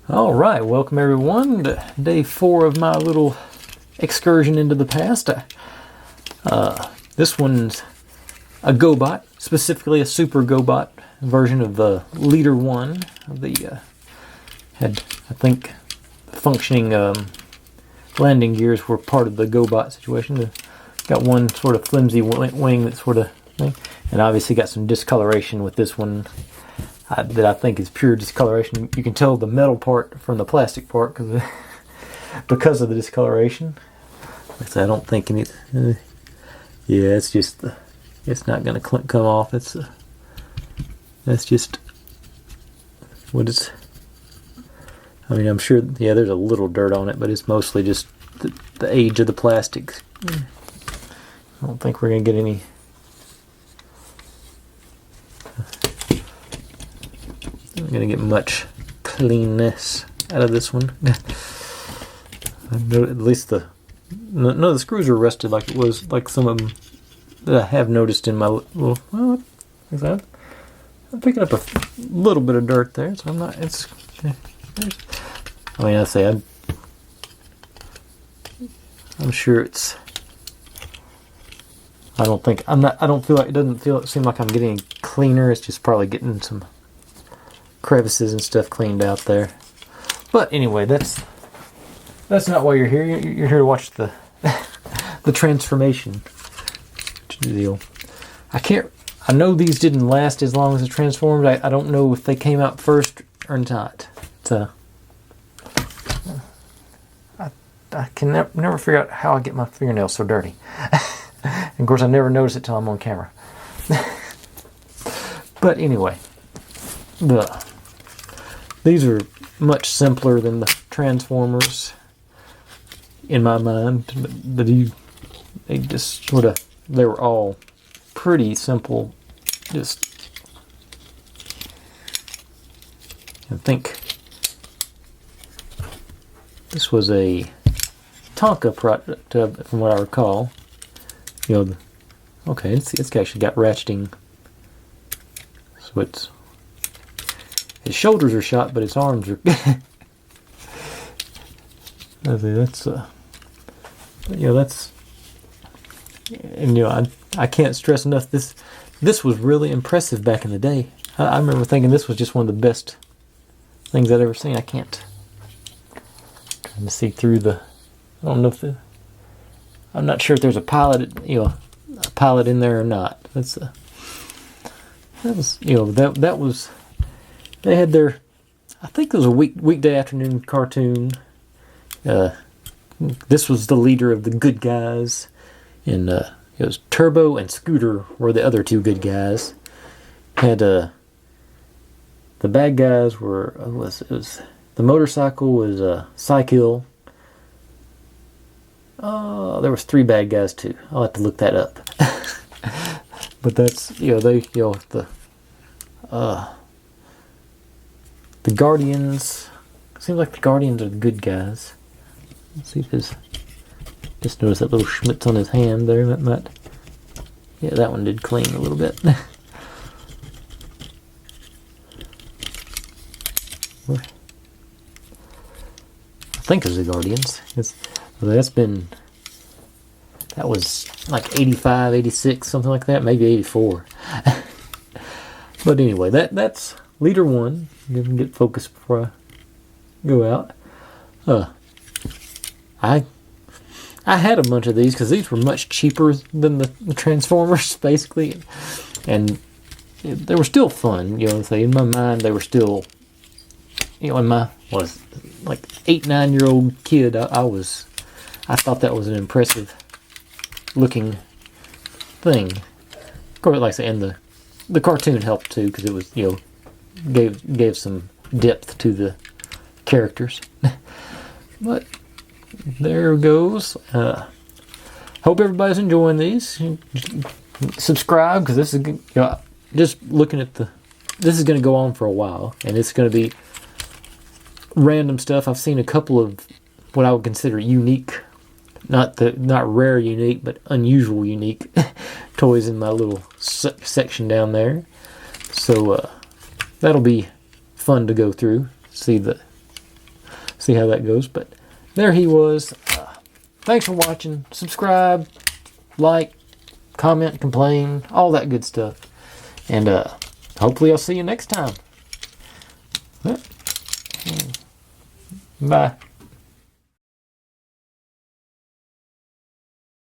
All right, welcome everyone to day 4 of my little excursion into the past. This one's a GoBot, specifically a Super GoBot version of the Leader-1. Had, I think, functioning landing gears were part of the GoBot situation. Got one sort of flimsy wing that sort of thing, and obviously got some discoloration with this one. That I think is pure discoloration. You can tell the metal part from the plastic part because of the discoloration. Like I said, I don't think any. Yeah, it's just it's not going to come off. That's just what it's. I mean, I'm sure. Yeah, there's a little dirt on it, but it's mostly just the age of the plastics. I don't think we're going to get any. I'm going to get much cleanness out of this one. At least none of the screws are rusted like it was, like some of them that I have noticed in my little. Well, I'm picking up a little bit of dirt there, so I'm not. I mean, I say I'm sure it's. I don't feel like it doesn't seem like I'm getting cleaner. It's just probably getting some crevices and stuff cleaned out there. But anyway, that's not why you're here. You're here to watch the the transformation deal. I know these didn't last as long as the Transformed. I don't know if they came out first or not. I can never figure out how I get my fingernails so dirty. And of course, I never notice it till I'm on camera. But anyway, these are much simpler than the Transformers in my mind. They were all pretty simple. Just, I think this was a Tonka product, from what I recall. Okay, it's actually got ratcheting. So his shoulders are shot, but his arms are. I can't stress enough. This was really impressive back in the day. I remember thinking this was just one of the best things I'd ever seen. Trying to see through the. I don't know if I'm not sure if there's a pilot in there or not. That was. They had their, I think it was a weekday afternoon cartoon. This was the leader of the good guys, and it was Turbo and Scooter were the other two good guys. Had the bad guys were the motorcycle was Cycle. There was 3 bad guys too. I'll have to look that up. But that's the Guardians. Seems like the Guardians are the good guys. Let's see if just notice that little schmitz on his hand there. Yeah, that one did clean a little bit. I think it was the Guardians. That was like 85, 86, something like that, maybe 84. But anyway, that's Leader-1. You can get focused before I go out. I had a bunch of these because these were much cheaper than the Transformers, basically, and they were still fun. In my mind, they were still. In my like 8-9-year-old kid, I thought that was an impressive looking thing. Of course, like I say, and the cartoon helped too because it was gave some depth to the characters. But there goes. Hope everybody's enjoying these. Subscribe because this is just looking at this is going to go on for a while, and it's going to be random stuff. I've seen a couple of what I would consider unique, not rare unique, but unusual unique toys in my little section down there. So that'll be fun to go through, see see how that goes. But there he was. Thanks for watching. Subscribe, like, comment, complain, all that good stuff. And hopefully I'll see you next time. Bye.